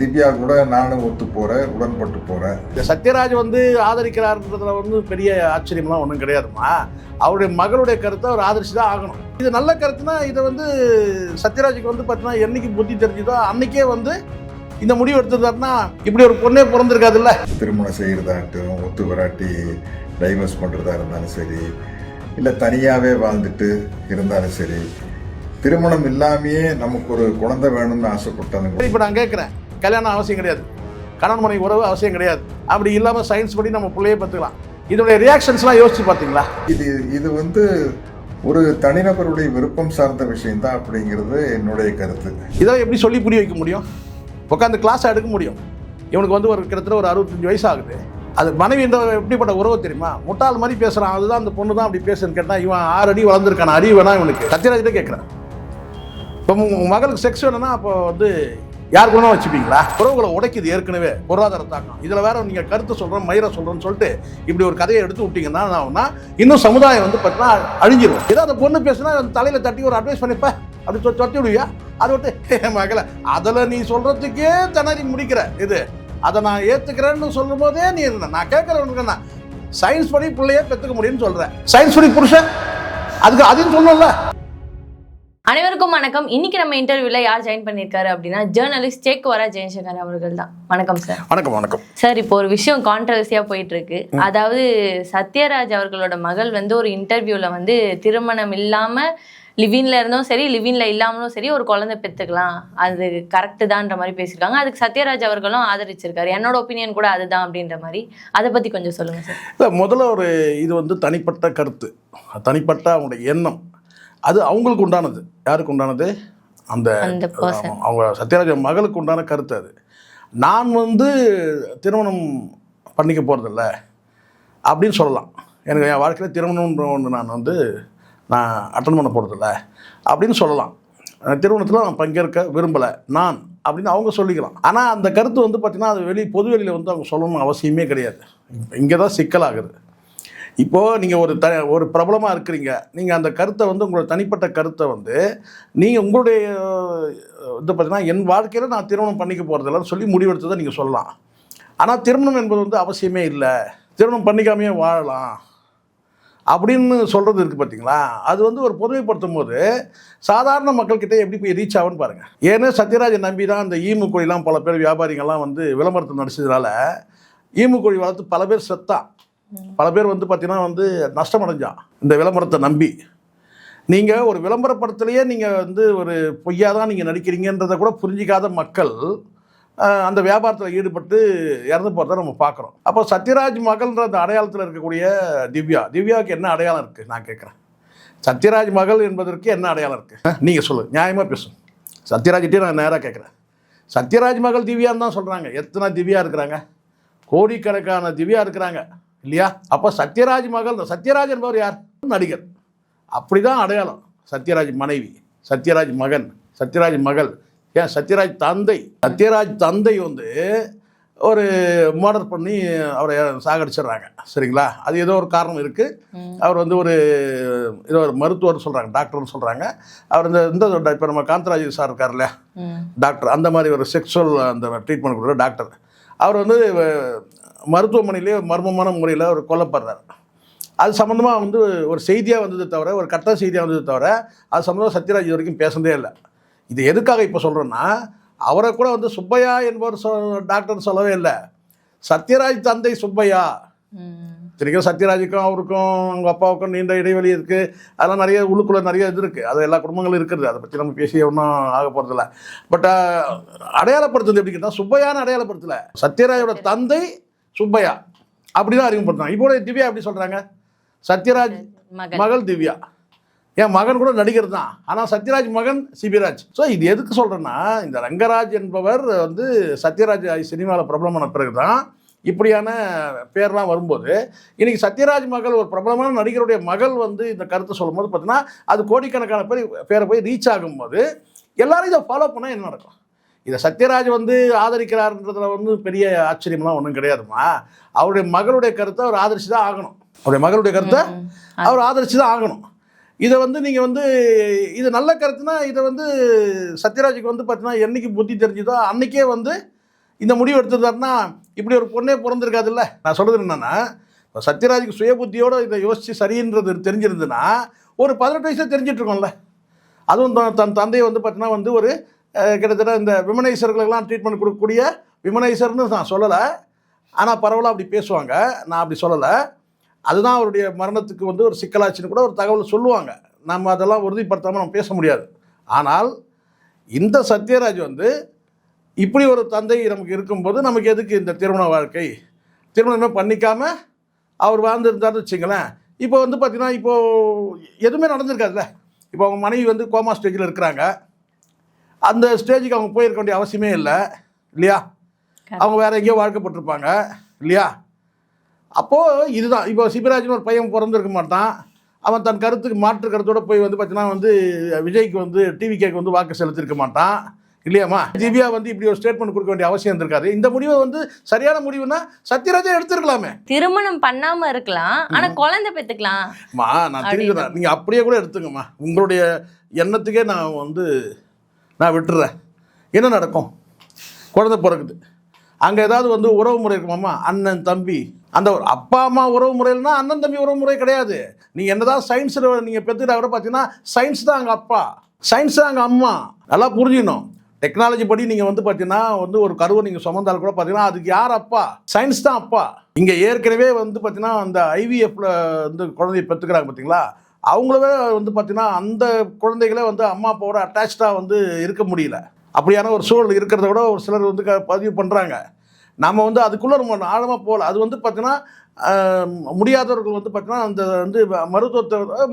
திவ்யா கூட நானும் ஒத்து போகிறேன், உடன்பட்டு போகிறேன். இந்த சத்யராஜ் ஆதரிக்கிறார்ன்றதுல பெரிய ஆச்சரியம்லாம் ஒன்றும் கிடையாதுமா. அவருடைய மகளுடைய கருத்தை அவர் ஆதரிச்சு தான் ஆகணும். இது நல்ல கருத்துனா இதை சத்யராஜுக்கு பார்த்தீங்கன்னா என்னைக்கு புத்தி தெரிஞ்சுதோ அன்னைக்கே இந்த முடிவு எடுத்துருந்தாருன்னா இப்படி ஒரு பொண்ணே பிறந்திருக்காதுல்ல. திருமணம் செய்கிறதாகட்டும், ஒத்து வராட்டி டைவர்ஸ் பண்ணுறதா இருந்தாலும் சரி, இல்லை தனியாகவே வாழ்ந்துட்டு இருந்தாலும் சரி, திருமணம் இல்லாமையே நமக்கு ஒரு குழந்தை வேணும்னு ஆசைப்பட்டாங்க. இப்போ நான் கேட்குறேன், கல்யாணம் அவசியம் கிடையாது, கணவன் மனைவி உறவு அவசியம் கிடையாது, அப்படி இல்லாமல் சயின்ஸ் படி நம்ம பிள்ளையே பார்த்துக்கலாம். இதோடைய ரியாக்ஷன்ஸ்லாம் யோசிச்சு பார்த்தீங்களா? இது ஒரு தனிநபருடைய விருப்பம் சார்ந்த விஷயம்தான் அப்படிங்கிறது என்னுடைய கருத்து. இதை எப்படி சொல்லி புரிய வைக்க முடியும்? உட்காந்து கிளாஸ் எடுக்க முடியும். இவனுக்கு ஒரு கிட்டத்தட்ட ஒரு 65 வயசு ஆகுது. அது மனைவி என்ற எப்படிப்பட்ட உறவு தெரியுமா? முட்டாள் மாதிரி பேசுகிறான், அதுதான் அந்த பொண்ணு தான் அப்படி பேசுன்னு கேட்டால் இவன் 6 அடி வளர்ந்துருக்கான அறிவு வேணா இவனுக்கு. சத்யராஜ்கிட்ட கேட்குறேன், இப்போ உங்கள் மகளுக்கு செக்ஸ் வேணும்னா அப்போ யாருக்கு வேணா வச்சுப்பீங்களா? உறவுகளை உடைக்குது ஏற்கனவே பொருளாதார தாக்கம். இதில் வேற நீங்கள் கருத்து சொல்கிறேன், மயிரை சொல்கிறேன்னு சொல்லிட்டு இப்படி ஒரு கதையை எடுத்து விட்டீங்கன்னா நான் இன்னும் சமுதாயம் பார்த்தீங்கன்னா அழிஞ்சிடும். ஏதோ அந்த பொண்ணு பேசுனா தலையில் தட்டி ஒரு அட்வைஸ் பண்ணிப்பேன் அப்படி தொட்டி விடுவியா? அதை விட்டு மகளை அதில் நீ சொல்கிறதுக்கே திணறி முடிக்கிற இது, அதை நான் ஏற்றுக்கிறேன்னு சொல்லும் போதே நீ நான் கேட்குறேன், சயின்ஸ் படி பிள்ளையே பெற்றுக்க முடியும்னு சொல்கிறேன். சயின்ஸ் படி புருஷன் அதுக்கு அதையும் சொல்லணும்ல. அனைவருக்கும் வணக்கம். இன்னைக்கு நம்ம இன்டர்வியூல யார் ஜாயின் பண்ணியிருக்காரு அப்படின்னா ஜேர்னலிஸ்ட் சேக்குவரா ஜெயசங்கர் அவர்கள் தான். வணக்கம் சார். வணக்கம். வணக்கம் சார். இப்போ ஒரு விஷயம் கான்ட்ரவர்சியா போயிட்டு இருக்கு. அதாவது சத்யராஜ் அவர்களோட மகள் ஒரு இன்டர்வியூல திருமணம் இல்லாம லிவின்ல இருந்தும் சரி லிவின்ல இல்லாமலும் சரி ஒரு குழந்தை பெற்றுக்கலாம், அது கரெக்டு தான்ற மாதிரி பேசியிருக்காங்க. அதுக்கு சத்யராஜ் அவர்களும் ஆதரிச்சிருக்காரு. என்னோட ஒப்பீனியன் கூட அதுதான் அப்படின்ற மாதிரி. அதை பற்றி கொஞ்சம் சொல்லுங்கள் சார். இல்லை, முதல்ல இது தனிப்பட்ட கருத்து, தனிப்பட்ட அவங்களுடைய எண்ணம், அது அவங்களுக்கு உண்டானது. யாருக்கு உண்டானது? அந்த அவங்க சத்யராஜ் மகளுக்கு உண்டான கருத்து. அது நான் திருமணம் பண்ணிக்க போகிறதில்ல அப்படின்னு சொல்லலாம். எனக்கு என் வாழ்க்கையில் திருமணம்ன்ற ஒன்று நான் அட்டன் பண்ண போகிறதில்ல அப்படின்னு சொல்லலாம். திருமணத்தில் நான் பங்கேற்க விரும்பலை நான் அப்படின்னு அவங்க சொல்லிக்கலாம். ஆனால் அந்த கருத்து பார்த்திங்கன்னா அது பொதுவெளியில் அவங்க சொல்லணும்னு அவசியமே கிடையாது. இங்கே தான் சிக்கலாகுது. இப்போது நீங்கள் ஒரு பிரபலமாக இருக்கிறீங்க, நீங்கள் அந்த கருத்தை உங்களோட தனிப்பட்ட கருத்தை நீங்கள் உங்களுடைய பார்த்திங்கன்னா என் வாழ்க்கையில் நான் திருமணம் பண்ணிக்க போகிறதில்லன்னு சொல்லி முடிவெடுத்ததை நீங்கள் சொல்லலாம். ஆனால் திருமணம் என்பது அவசியமே இல்லை, திருமணம் பண்ணிக்காமையே வாழலாம் அப்படின்னு சொல்கிறது இருக்குது பார்த்தீங்களா? அது ஒரு பொதுமைப்படுத்தும் போது சாதாரண மக்கள்கிட்ட எப்படி போய் ரீச் ஆகுன்னு பாருங்கள். ஏன்னா சத்யராஜை நம்பி தான் அந்த ஈமு கோழிலாம் பல பேர் வியாபாரிகள்லாம் விளம்பரத்தை நடிச்சதுனால ஈமு கோழி வளர்த்து பல பேர் செத்தான், பல பேர் பார்த்தீங்கன்னா நஷ்டம் அடைஞ்சான் இந்த விளம்பரத்தை நம்பி. நீங்கள் ஒரு விளம்பரப்படத்துலேயே நீங்கள் ஒரு பொய்யாக தான் நீங்கள் நடிக்கிறீங்கன்றதை கூட புரிஞ்சிக்காத மக்கள் அந்த வியாபாரத்தில் ஈடுபட்டு இறந்து போகிறத நம்ம பார்க்குறோம். அப்போ சத்யராஜ் மகள்ன்ற அந்த அடையாளத்தில் இருக்கக்கூடிய திவ்யாவுக்கு என்ன அடையாளம் இருக்குது நான் கேட்குறேன். சத்யராஜ் மகள் என்பதற்கு என்ன அடையாளம் இருக்குது? நீங்கள் சொல்லுங்கள், நியாயமாக பேசுங்க. சத்யராஜ்கிட்டே நான் நேராக கேட்குறேன். சத்யராஜ் மகள் திவ்யான்னு தான் சொல்கிறாங்க. எத்தனை திவ்யா இருக்கிறாங்க? கோடிக்கணக்கான திவ்யா இருக்கிறாங்க இல்லையா? அப்போ சத்யராஜ் மகள், சத்யராஜ் என்பவர் யார்? நடிகர். அப்படி தான் அடையாளம். சத்யராஜ் மனைவி, சத்யராஜ் மகன், சத்யராஜ் மகள், ஏன் சத்யராஜ் தந்தை ஒரு மர்டர் பண்ணி அவரை சாகடிச்சிடுறாங்க. சரிங்களா? அது ஏதோ ஒரு காரணம் இருக்குது. அவர் ஏதோ ஒரு மருத்துவர் சொல்கிறாங்க, டாக்டர்னு சொல்கிறாங்க. அவர் இப்போ நம்ம காந்தராஜ் சார் இருக்கார் இல்லையா, டாக்டர், அந்த மாதிரி ஒரு செக்ஷுவல் அந்த ட்ரீட்மெண்ட் கொடுக்குற டாக்டர். அவர் மருத்துவமனையிலே மர்மமான முறையில் அவர் கொல்லப்படுறார். அது சம்மந்தமாக ஒரு செய்தியாக வந்தது தவிர, ஒரு கட்ட செய்தியாக வந்தது தவிர அது சம்மந்தமாக சத்யராஜ் இது வரைக்கும் பேசுனதே இல்லை. இது எதுக்காக இப்போ சொல்கிறேன்னா, அவரை கூட சுப்பையா என்பவர் டாக்டர் சொல்லவே இல்லை, சத்யராஜ் தந்தை சுப்பையா. சரிங்களா? சத்யராஜுக்கும் அவருக்கும் அவங்க அப்பாவுக்கும் நீண்ட இடைவெளி இருக்குது. அதெல்லாம் நிறைய உள்ளுக்குள்ளே நிறைய இது இருக்குது. அது எல்லா குடும்பங்களும் இருக்கிறது. அதை பற்றி நம்ம பேசி ஒன்றும் ஆக போகிறதில்ல. பட் அடையாளப்படுத்துறது எப்படி கேட்டால் சுப்பையான்னு அடையாளப்படுத்தலை, சத்யராஜோட தந்தை சுப்பையா அப்படி தான் அறிமுகப்படுத்துறாங்க. இப்போ திவ்யா எப்படி சொல்கிறாங்க? சத்யராஜ் மகள் திவ்யா. என் மகன் கூட நடிகர் தான், ஆனால் சத்யராஜ் மகன் சிபிராஜ். ஸோ இது எதுக்கு சொல்கிறேன்னா, இந்த ரங்கராஜ் என்பவர் சத்யராஜ் சினிமாவில் பிரபலமான பிறகு தான் இப்படியான பேர்லாம் வரும்போது, இன்றைக்கி சத்யராஜ் மகள் ஒரு பிரபலமான நடிகருடைய மகள் இந்த கருத்தை சொல்லும் போது பார்த்தீங்கன்னா அது கோடிக்கணக்கான பேரை போய் ரீச் ஆகும்போது எல்லாரும் இதை ஃபாலோ பண்ணால் என்ன நடக்கும்? இதை சத்யராஜ் ஆதரிக்கிறார்ன்றதுல பெரிய ஆச்சரியம்லாம் ஒன்றும் கிடையாதுமா. அவருடைய மகளுடைய கருத்தை அவர் ஆதரிச்சு தான் ஆகணும். அவருடைய மகளுடைய கருத்தை அவர் ஆதரிச்சு தான் ஆகணும். இதை நீங்கள் இது நல்ல கருத்துனா இதை சத்யராஜுக்கு பார்த்தீங்கன்னா என்னைக்கு புத்தி தெரிஞ்சுதோ அன்றைக்கே இந்த முடிவு எடுத்திருந்தாருன்னா இப்படி ஒரு பொண்ணே பிறந்திருக்காதுல்ல. நான் சொல்கிறது என்னென்னா, இப்போ சத்யராஜுக்கு சுய புத்தியோடு இதை யோசித்து சரின்றது தெரிஞ்சிருந்துன்னா ஒரு 18 வயசில் தெரிஞ்சிட்ருக்கோம்ல. அதுவும் தன் தந்தையை வந்து பார்த்தீங்கன்னா வந்து ஒரு கிட்டத்தட்ட இந்த விமனைசர்களுக்கெல்லாம் ட்ரீட்மெண்ட் கொடுக்கக்கூடிய விமனைசர்னு நான் சொல்லலை, ஆனால் பரவலாக அப்படி பேசுவாங்க, நான் அப்படி சொல்லலை. அதுதான் அவருடைய மரணத்துக்கு வந்து ஒரு சிக்கலாச்சுன்னு கூட ஒரு தகவல் சொல்லுவாங்க. நம்ம அதெல்லாம் உறுதிப்படுத்தாமல் நம்ம பேச முடியாது. ஆனால் இந்த சத்யராஜ் வந்து இப்படி ஒரு தந்தை நமக்கு இருக்கும்போது நமக்கு எதுக்கு இந்த திருமண வாழ்க்கை, திருமணமே பண்ணிக்காமல் அவர் வாழ்ந்துருந்தாருன்னு வச்சுங்களேன். இப்போ வந்து பார்த்திங்கன்னா இப்போது எதுவுமே நடந்திருக்காதுல்ல. இப்போ அவங்க மனைவி வந்து கோமா ஸ்டேஜில் இருக்கிறாங்க, அந்த ஸ்டேஜுக்கு அவங்க போயிருக்க வேண்டிய அவசியமே இல்லை இல்லையா. அவங்க வேறு எங்கேயோ வாழ்க்கப்பட்டிருப்பாங்க இல்லையா. அப்போது இதுதான், இப்போ சிபிராஜ்னு ஒரு பையன் பிறந்திருக்க மாட்டான், அவன் தன் கருத்துக்கு மாற்று கருத்தோடு போய் வந்து பார்த்தீங்கன்னா வந்து விஜய்க்கு வந்து டிவிகேக்கு வந்து வாக்கு செலுத்திருக்க மாட்டான் இல்லையாம்மா. திவ்யா வந்து இப்படி ஒரு ஸ்டேட்மெண்ட் கொடுக்க வேண்டிய அவசியம் இருந்திருக்காது. இந்த முடிவை வந்து சரியான முடிவுனா சத்யராஜே எடுத்துருக்கலாமே. திருமணம் பண்ணாமல் இருக்கலாம், ஆனால் குழந்தை பெற்றுக்கலாம்மா. நான் தெரிஞ்சுக்கிறேன், நீங்கள் அப்படியே கூட எடுத்துங்கம்மா. உங்களுடைய எண்ணத்துக்கே நான் விட்டுறேன். என்ன நடக்கும்? குழந்தை பிறகுது, அங்கே ஏதாவது வந்து உறவு முறை இருக்குமாம்மா, அண்ணன் தம்பி, அந்த ஒரு அப்பா அம்மா உறவு முறையில்னா அண்ணன் தம்பி உறவு முறை கிடையாது. நீங்கள் என்னதான் சயின்ஸில் நீங்கள் பெற்றுக்கிட்டா கூட பார்த்தீங்கன்னா சயின்ஸ் தான் அங்கே அப்பா, சயின்ஸ் தான் அங்கே அம்மா. நல்லா புரிஞ்சுக்கணும். டெக்னாலஜி படி நீங்கள் வந்து பார்த்தீங்கன்னா வந்து ஒரு கருவை நீங்கள் சுமந்தால் கூட பார்த்தீங்கன்னா அதுக்கு யார் அப்பா? சயின்ஸ் தான் அப்பா. இங்கே ஏற்கனவே வந்து பார்த்தீங்கன்னா அந்த ஐவிஎஃப்ல வந்து குழந்தைய பெற்றுக்கிறாங்க பார்த்தீங்களா, அவங்களவே வந்து பார்த்தீங்கன்னா அந்த குழந்தைகளே வந்து அம்மா அப்பாவோட அட்டாச்சாக வந்து இருக்க முடியல. அப்படியான ஒரு சூழல் இருக்கிறத விட ஒரு சிலர் வந்து பதிவு பண்ணுறாங்க. நம்ம வந்து அதுக்குள்ளே ரொம்ப ஆழமாக போகல. அது வந்து பார்த்தீங்கன்னா முடியாதவர்கள் வந்து பார்த்தீங்கன்னா அந்த வந்து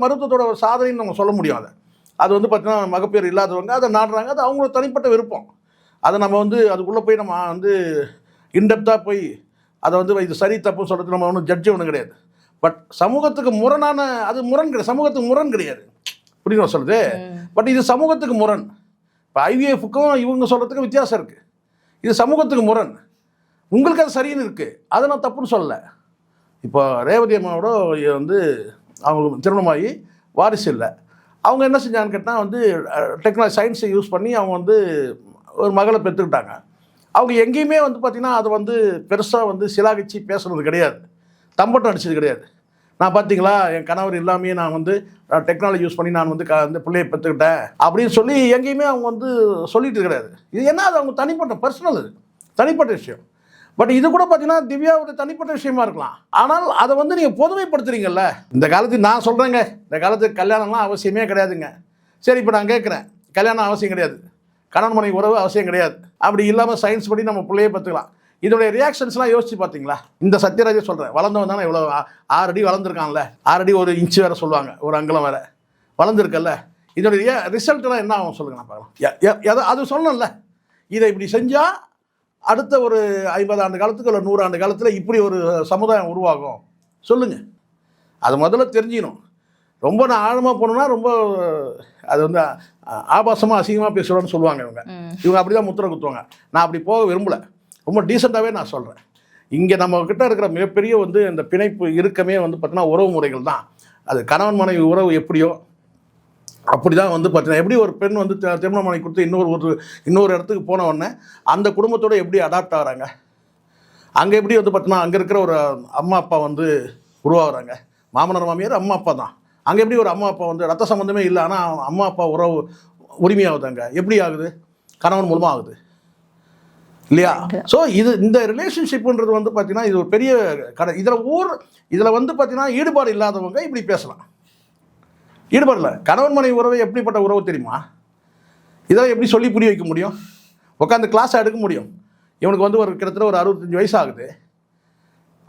மருத்துவத்தோட ஒரு சாதனைன்னு நம்ம சொல்ல முடியும். அது வந்து பார்த்தீங்கன்னா மகப்பேறு இல்லாதவங்க அதை நாடுறாங்க, அது அவங்களோட தனிப்பட்ட விருப்பம். அதை நம்ம வந்து அதுக்குள்ளே போய் நம்ம வந்து இன்டெப்த்தாக போய் அதை வந்து இது சரி தப்புன்னு சொல்கிறது நம்ம ஒன்றும் ஜட்ஜ் ஒன்றும் கிடையாது. பட் சமூகத்துக்கு முரணான அது முரண் கிடையாது, சமூகத்துக்கு முரண் கிடையாது, புரியுது சொல்லுது. பட் இது சமூகத்துக்கு முரண். இப்போ ஐவிஎஃப்க்கும் இவங்க சொல்கிறதுக்கு வித்தியாசம் இருக்குது. இது சமூகத்துக்கு முரண். உங்களுக்கு அது சரின்னு இருக்குது, அதை நான் தப்புன்னு சொல்லலை. இப்போ ரேவதி அம்மாவோட வந்து அவங்களுக்கு திருமணமாகி வாரிசு இல்லை. அவங்க என்ன செஞ்சான்னு கேட்டால் வந்து டெக்னாலஜி சயின்ஸை யூஸ் பண்ணி அவங்க வந்து ஒரு மகளை பெற்றுக்கிட்டாங்க. அவங்க எங்கேயுமே வந்து பார்த்திங்கன்னா அதை வந்து பெருசாக வந்து சிலாகிச்சு பேசுகிறது கிடையாது, தம்பட்டம் அடிச்சது கிடையாது. நான் பார்த்தீங்களா என் கணவர் இல்லாமையே நான் வந்து டெக்னாலஜி யூஸ் பண்ணி நான் வந்து இந்த பிள்ளையை பெற்றுக்கிட்டேன் அப்படின்னு சொல்லி எங்கேயுமே அவங்க வந்து சொல்லிட்டு கிடையாது. இது என்ன, அது அவங்க தனிப்பட்ட பர்சனல், அது தனிப்பட்ட விஷயம். பட் இது கூட பார்த்தீங்கன்னா திவ்யாவுடைய தனிப்பட்ட விஷயமா இருக்கலாம். ஆனால் அதை வந்து நீங்கள் பொதுமைப்படுத்துறீங்கல்ல. இந்த காலத்துக்கு நான் சொல்கிறேங்க, இந்த காலத்துக்கு கல்யாணம்லாம் அவசியமே கிடையாதுங்க. சரி, இப்போ நான் கேட்குறேன், கல்யாணம் அவசியம் கிடையாது, கணவன் மனைவி உறவு அவசியம் கிடையாது, அப்படி இல்லாமல் சயின்ஸ் படி நம்ம பிள்ளையே பார்த்துக்கலாம். இதோடைய ரியாக்ஷன்ஸ்லாம் யோசிச்சு பார்த்தீங்களா? இந்த சத்யராஜே சொல்கிறேன், வளர்ந்தவன் தானே இவ்வளோ 6 அடி வளர்ந்துருக்கான்ல, 6 அடி 1 இன்ச்சு வேறு சொல்லுவாங்க, ஒரு அங்கலம் வேறு வளர்ந்துருக்கல்ல. இதோடைய ரிசல்ட்டெல்லாம் என்ன ஆகும் சொல்லுங்கள், நான் பார்க்கலாம். அது சொல்லணும்ல, இதை இப்படி செஞ்சால் அடுத்த ஒரு 50 ஆண்டு காலத்துக்கு இல்லை 100 ஆண்டு காலத்தில் இப்படி ஒரு சமுதாயம் உருவாகும் சொல்லுங்கள். அது முதல்ல தெரிஞ்சிக்கணும். ரொம்ப நான் ஆழமாக போனோம்னா ரொம்ப அது வந்து ஆபாசமாக அசிங்கமாக பேசுகிறோன்னு சொல்லுவாங்க இவங்க அப்படி தான் முத்திரை குத்துவாங்க. நான் அப்படி போக விரும்பலை, ரொம்ப டீசெண்டாகவே நான் சொல்கிறேன். இங்கே நம்மக்கிட்ட இருக்கிற மிகப்பெரிய வந்து இந்த பிணைப்பு இருக்கமே வந்து பார்த்தீங்கன்னா உறவு முறைகள் தான். அது கணவன் மனைவி உறவு எப்படியோ அப்படி தான் வந்து பார்த்தீங்கன்னா, எப்படி ஒரு பெண் வந்து திருமணம் பண்ணி கொடுத்து இன்னொரு இடத்துக்கு போன உடனே அந்த குடும்பத்தோடு எப்படி அடாப்ட் ஆகிறாங்க, அங்கே எப்படி வந்து பார்த்தீங்கன்னா அங்கே இருக்கிற ஒரு அம்மா அப்பா வந்து உருவாகிறாங்க. மாமனார் மாமியார் அம்மா அப்பா தான். அங்கே எப்படி ஒரு அம்மா அப்பா வந்து ரத்த சம்மந்தமே இல்லை, ஆனால் அம்மா அப்பா உறவு உரிமையாகுது. அங்கே எப்படி ஆகுது? கணவன் மூலமாக ஆகுது இல்லையா? ஸோ இந்த ரிலேஷன்ஷிப்புன்றது வந்து பார்த்தீங்கன்னா இது ஒரு பெரிய கடை. இதில் வந்து பார்த்தீங்கன்னா ஈடுபாடு இல்லாதவங்க இப்படி பேசலாம். ஈடுபாடு இல்லை. கணவன் மனைவி உறவு எப்படிப்பட்ட உறவு தெரியுமா? இதெல்லாம் எப்படி சொல்லி புரிய வைக்க முடியும்? உட்காந்து கிளாஸாக எடுக்க முடியும்? இவனுக்கு வந்து கிட்டத்தட்ட ஒரு 65 வயசு ஆகுது.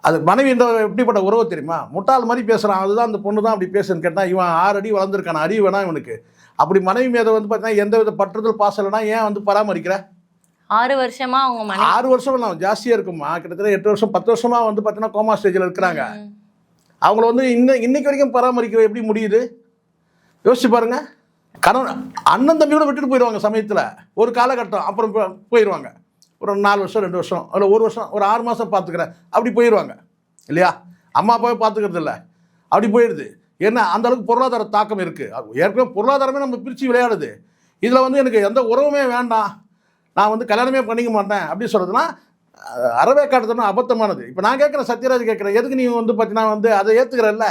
அது மனைவி என்ற எப்படிப்பட்ட உறவு தெரியுமா? முட்டாள் மாதிரி பேசுகிறான், அதுதான் அந்த பொண்ணு தான் அப்படி பேசுன்னு கேட்டால் இவன் 6 அடி வளர்ந்துருக்கான, அறிவு வேணாம் இவனுக்கு. அப்படி மனைவி மீதை வந்து பார்த்தீங்கன்னா எந்த வித பற்றுதல் பாசலைனா ஏன் வந்து பராமரிக்கிற? 6 வருஷமா அவங்க மனைவி 6 வருஷம் இல்லை ஜாஸ்தியாக இருக்குமா, கிட்டத்தட்ட 8 வருஷம் 10 வருஷமாக வந்து பார்த்தீங்கன்னா கோமா ஸ்டேஜில் இருக்கிறாங்க. அவங்கள வந்து இன்னைக்கு வரைக்கும் பராமரிக்க எப்படி முடியுது? யோசிச்சு பாருங்க. கணவன் அண்ணன் தம்பியோட விட்டுட்டு போயிடுவாங்க சமயத்தில், ஒரு காலகட்டம், அப்புறம் போயிடுவாங்க. ஒரு 4 வருஷம் 2 வருஷம் இல்லை 1 வருஷம் ஒரு 6 மாதம் பார்த்துக்கிறேன் அப்படி போயிடுவாங்க இல்லையா? அம்மா அப்பாவே பார்த்துக்கிறது இல்லை, அப்படி போயிடுது. ஏன்னா அந்த அளவுக்கு பொருளாதார தாக்கம் இருக்குது. ஏற்கனவே பொருளாதாரமே நம்ம பிரித்து விளையாடுது. இதில் வந்து எனக்கு எந்த உறவுமே வேண்டாம், நான் வந்து கல்யாணமே பண்ணிக்க மாட்டேன் அப்படின்னு சொல்கிறதுனா அறவேக்காடுத்தனம் அபத்தமானது. இப்போ நான் கேட்குறேன், சத்யராஜ் கேட்குறேன், எதுக்கு நீ வந்து பார்த்தீங்கன்னா வந்து அதை ஏற்றுக்கிறல்ல?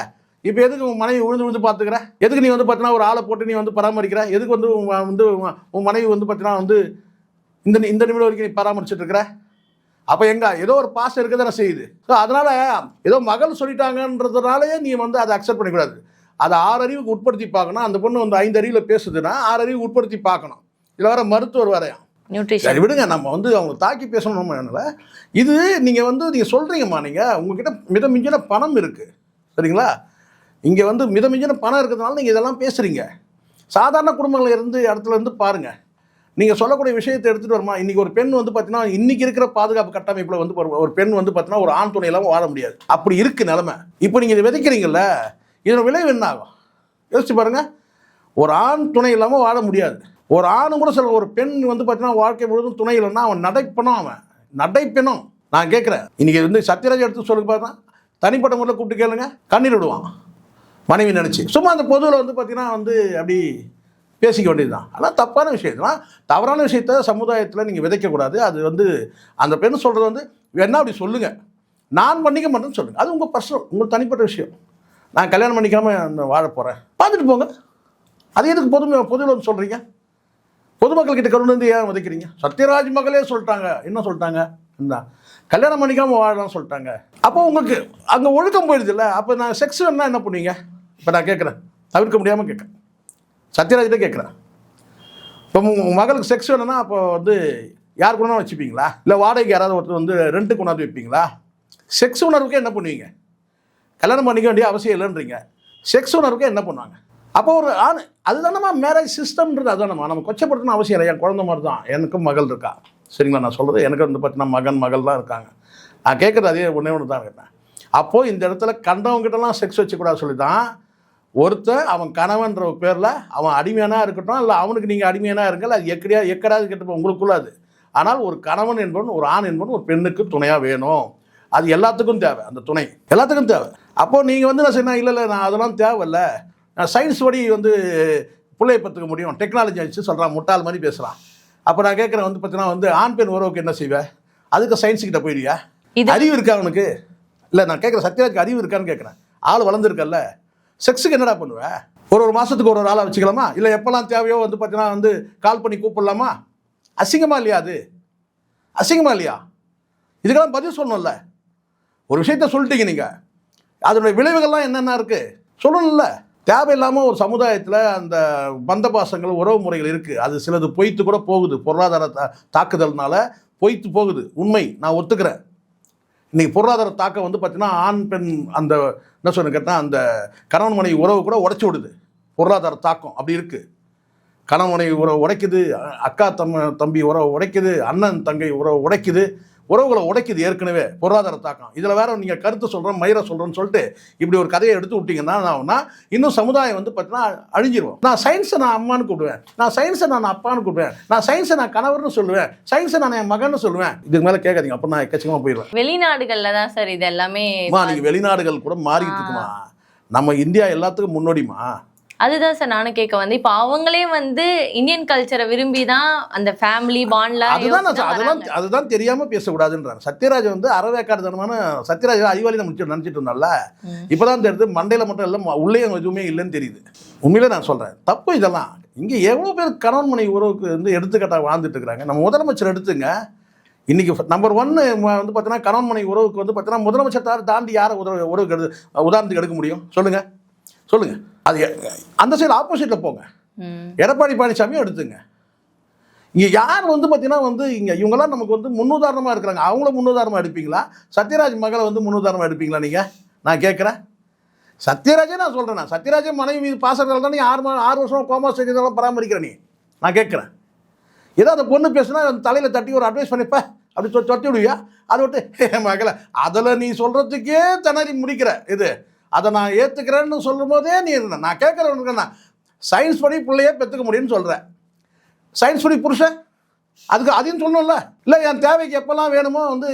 இப்போ எதுக்கு உன் மனைவி விழுந்து பார்த்துக்கிற? எதுக்கு நீ வந்து பார்த்தீங்கன்னா ஒரு ஆளை போட்டு நீ வந்து பராமரிக்கிற? எதுக்கு வந்து உன் மனைவி வந்து பார்த்தீங்கன்னா வந்து இந்த நிமிடம் வரைக்கும் நீ பராமரிச்சுட்டு இருக்கிற? அப்போ ஏதோ ஒரு பாசம் இருக்க தானே செய்யுது. ஸோ அதனால் ஏதோ மகள் சொல்லிட்டாங்கன்றதுனாலே நீ வந்து அதை அக்செப்ட் பண்ணிக்கூடாது. அதை 6 அறிவுக்கு உட்படுத்தி பார்க்கணும். அந்த பொண்ணு வந்து 5 அறிவில் பேசுதுன்னா 6 அறிவுக்கு உட்படுத்தி பார்க்கணும். இதில் வர மருத்துவர் வரையும் நியூட்ரிஷன் விடுங்க, நம்ம வந்து அவங்க தாக்கி பேசணும். என்னால் இது நீங்கள் சொல்கிறீங்கம்மா, நீங்கள் உங்ககிட்ட மிதமிஞ்சின பணம் இருக்குது, சரிங்களா? இங்கே வந்து மிதமிஞ்சின பணம் இருக்கிறதுனால நீங்கள் இதெல்லாம் பேசுகிறீங்க. சாதாரண குடும்பங்கள் இடத்துல இருந்து பாருங்கள். நீங்கள் சொல்லக்கூடிய விஷயத்தை எடுத்துகிட்டு வருமா? இன்றைக்கி ஒரு பெண் வந்து பார்த்தீங்கன்னா இன்றைக்கி இருக்கிற பாதுகாப்பு கட்டமைப்பில் வந்து ஒரு பெண் வந்து பார்த்தீங்கன்னா ஒரு ஆண் துணை இல்லாமல் வாழ முடியாது. அப்படி இருக்குது நிலமை. இப்போ நீங்கள் இதை விதைக்கிறீங்கல்ல, இதோட விளைவு என்ன ஆகும் யோசிச்சு பாருங்கள். ஒரு ஆண் துணை இல்லாமல் வாழ முடியாது. ஒரு ஆணும் கூட ஒரு பெண் வந்து பார்த்தீங்கன்னா வாழ்க்கை முழுவதும் துணை இல்லைன்னா அவன் நடைப்பெணும். நான் கேட்குறேன், இன்றைக்கி வந்து சத்யராஜ் எடுத்து சொல்லுங்க பார்த்தா தனிப்பட்ட முறையில் கூப்பிட்டு கேளுங்க, கண்ணீர் விடுவான் மனைவி நினச்சி. சும்மா அந்த பொதுவில் வந்து பார்த்தீங்கன்னா வந்து அப்படி பேசிக்க வேண்டியது தான். ஆனால் தப்பான விஷயத்தான், தவறான விஷயத்த சமுதாயத்தில் நீங்கள் விதைக்கக்கூடாது. அது வந்து அந்த பெண் சொல்கிறது வந்து என்ன அப்படி சொல்லுங்கள், நான் பண்ணிக்க மாட்டேன்னு சொல்லுங்கள். அது உங்கள் பர்சனல், உங்களுக்கு தனிப்பட்ட விஷயம். நான் கல்யாணம் பண்ணிக்காமல் அந்த வாழ போகிறேன் பார்த்துட்டு போங்க. அது எதுக்கு பொதுவில் வந்து சொல்கிறீங்க? பொதுமக்கள்கிட்ட கருணை வந்து ஏன் விதைக்கிறீங்க? சத்யராஜ் மகளே சொல்லிட்டாங்க, என்ன சொல்லிட்டாங்க? இந்த கல்யாணம் பண்ணிக்காமல் வாழலாம்னு சொல்லிட்டாங்க. அப்போ உங்களுக்கு அங்கே ஒழுக்கம் போயிடுது இல்லை? அப்போ நான் செக்ஸ் வேணா என்ன பண்ணுவீங்க? இப்போ நான் கேட்குறேன், தவிர்க்க முடியாமல் கேட்குறேன், சத்யராஜ்கிட்ட கேட்குறேன். இப்போ உங்கள் மகளுக்கு செக்ஸ் வேணும்னா அப்போ வந்து யார் கூட வச்சுப்பீங்களா? இல்லை வாடகைக்கு யாராவது ஒருத்தர் வந்து ரெண்ட்டு கொண்டாந்து வைப்பீங்களா? செக்ஸ் உணர்வுக்கு என்ன பண்ணுவீங்க? கல்யாணம் பண்ணிக்க வேண்டிய அவசியம் இல்லைன்றீங்க, செக்ஸ் உணர்வுக்கு என்ன பண்ணுவாங்க? அப்போ ஒரு ஆண் அதுதானம்மா மேரேஜ் சிஸ்டம்ன்றது. அதுதானம்மா நம்ம கொச்சப்படுத்தணும் அவசியம் இல்லை. என் குழந்தை மாதிரி தான், எனக்கும் மகள் இருக்கா, சரிங்களா? நான் சொல்கிறது எனக்கு வந்து பார்த்தீங்கன்னா மகள் தான் இருக்காங்க. நான் கேட்குறது அதே ஒன்று தான் கேட்டேன். அப்போது இந்த இடத்துல கண்டவங்கிட்டலாம் செக்ஸ் வச்சுக்கூடாது சொல்லி தான் ஒருத்தர் அவன் கணவன்ற பேரில் அவன் அடிமையானா இருக்கட்டும், இல்லை அவனுக்கு நீங்கள் அடிமையானா இருங்கள், அது எக்கடாது கேட்டு உங்களுக்குள்ள அது. ஆனால் ஒரு கணவன் என்பவன், ஒரு ஆண் என்பவன் ஒரு பெண்ணுக்கு துணையாக வேணும். அது எல்லாத்துக்கும் தேவை, அந்த துணை எல்லாத்துக்கும் தேவை. அப்போது நீங்கள் வந்து நான் சொன்னேன், இல்லை நான் அதெல்லாம் தேவையில்லை, நான் சயின்ஸ் படி வந்து பிள்ளையை பற்றுக்க முடியும், டெக்னாலஜி வச்சு சொல்கிறான், முட்டாள் மாதிரி பேசுகிறான். அப்போ நான் கேட்குறேன் வந்து பார்த்தீங்கன்னா வந்து ஆண் பெண் உறவுக்கு என்ன செய்வேன்? அதுக்கு சயின்ஸுக்கிட்ட போயிடுவியா? அறிவு இருக்கா அவனுக்கு? இல்லை நான் கேட்குறேன், சத்யராஜ்க்கு அறிவு இருக்கான்னு கேட்குறேன். ஆள் வளர்ந்துருக்கல்ல, செக்ஸுக்கு என்னடா பண்ணுவேன்? ஒரு மாதத்துக்கு ஒரு ஆளாக வச்சுக்கலாமா? இல்லை எப்போல்லாம் தேவையோ வந்து பார்த்தீங்கன்னா வந்து கால் பண்ணி கூப்பிடலாமா? அசிங்கமா இல்லையா? அது அசிங்கமா இல்லையா? இதுக்கெல்லாம் பதில் சொல்லணும்ல. ஒரு விஷயத்த சொல்லிட்டீங்க நீங்கள், அதனுடைய விளைவுகள்லாம் என்னென்ன இருக்குது சொல்லணும்ல. தேவையில்லாமல் ஒரு சமுதாயத்தில் அந்த பந்த பாசங்கள் உறவு முறைகள் இருக்குது. அது சிலது பொய்த்து கூட போகுது, பொருளாதார தாக்குதல்னால பொய்த்து போகுது. உண்மை, நான் ஒத்துக்கிறேன். இன்றைக்கி பொருளாதார தாக்கம் வந்து பார்த்தீங்கன்னா ஆண் பெண் அந்த என்ன சொல்ல கேட்டால் அந்த கணவன் மனைவி உறவு கூட உடைச்சி விடுது. பொருளாதார தாக்கம் அப்படி இருக்குது. கணவன் மனைவி உறவு உடைக்குது, அக்கா தம்பி உறவு உடைக்குது, அண்ணன் தங்கை உறவு உடைக்குது, உறவுகளை உடைக்குது ஏற்கனவே பொருளாதார தாக்கம். இதில் வேற நீங்கள் கருத்து சொல்கிறேன் மயிரை சொல்கிறேன்னு சொல்லிட்டு இப்படி ஒரு கதையை எடுத்து விட்டிங்கன்னா இன்னும் சமுதாயம் வந்து பார்த்தீங்கன்னா அழிஞ்சிருவோம். நான் சயின்ஸை நான் அம்மானு கூப்பிடுவேன், நான் சயின்ஸை நான் அப்பான்னு கூப்பிடுவேன், நான் சயின்ஸை நான் கணவர்னு சொல்லுவேன், சயின்ஸை நான் என் மகன்னு சொல்லுவேன். இதுக்கு மேலே கேட்காதீங்க, அப்போ நான் எக்கச்சக்கமாக போயிடுவேன். வெளிநாடுகளில் தான் சார் இது எல்லாமே. நீங்கள் வெளிநாடுகள் கூட மாறிக்கிட்டு இருக்குமா? நம்ம இந்தியா எல்லாத்துக்கும் முன்னோடிமா. அதுதான் சார் நானும் கேட்க வந்து இப்போ அவங்களே வந்து இந்தியன் கல்ச்சரை விரும்பி தான் அந்த ஃபேமிலி பாண்ட்லாம் அதுதான் தெரியாமல் பேசக்கூடாதுன்றாங்க. சத்யராஜ் வந்து அறவேக்காடுதனமான சத்யராஜ் அறிவாளி நம்ம நினச்சிட்டு இருந்தோம்ல, இப்போதான் தெரியுது மண்டையில் மட்டும் இல்லை உள்ளே எதுவுமே இல்லைன்னு தெரியுது. உண்மையிலே நான் சொல்கிறேன், தப்பு இதெல்லாம். இங்கே எவ்வளோ பேர் கணவன் மனைவி உறவுக்கு வந்து எடுத்துக்காட்டாக வாழ்ந்துட்டு இருக்கிறாங்க. நம்ம முதலமைச்சர் எடுத்துங்க, இன்றைக்கி நம்பர் 1 வந்து பார்த்தீங்கன்னா கணவன் மனைவி உறவுக்கு வந்து பார்த்தீங்கன்னா முதலமைச்சர் தாண்டி யாரை உறவுக்கு உதாரணத்துக்கு எடுக்க முடியும்? சொல்லுங்கள். அது அந்த சைடு ஆப்போசிட்டில் போங்க. எடப்பாடி பழனிசாமியும் எடுத்துங்க. இங்கே யார் வந்து பார்த்தீங்கன்னா வந்து இங்கே இவங்கெல்லாம் நமக்கு வந்து முன்னுதாரணமாக இருக்கிறாங்க. அவங்கள முன்னுதாரணமாக எடுப்பீங்களா? சத்யராஜ் மகளை வந்து முன்னுதாரணமாக எடுப்பீங்களா நீங்கள்? நான் கேட்குறேன். சத்யராஜே நான் சொல்கிறேன், நான் சத்யராஜே மனைவி மீது பாசங்கள் தான் நீ 6 வருஷம் கோமா செய்ததெல்லாம் பராமரிக்கிற நீ. நான் கேட்குறேன், ஏதோ அந்த பொண்ணு பேசுனா அந்த தலையில் தட்டி ஒரு அட்வைஸ் பண்ணிப்ப அப்படி தொட்டி விடுவியா? அதை விட்டு மகளை அதில் நீ சொல்கிறதுக்கே திணறி முடிக்கிற இது. அதை நான் ஏற்றுக்கிறேன்னு சொல்லும் போதே நீ நான் கேட்குறேன், சயின்ஸ் படி பிள்ளையே பெற்றுக்க முடியும்னு சொல்கிறேன். சயின்ஸ் படி புருஷன் அதுக்கு அதையும் சொல்லணும்ல. இல்லை என் தேவைக்கு எப்போல்லாம் வேணுமோ வந்து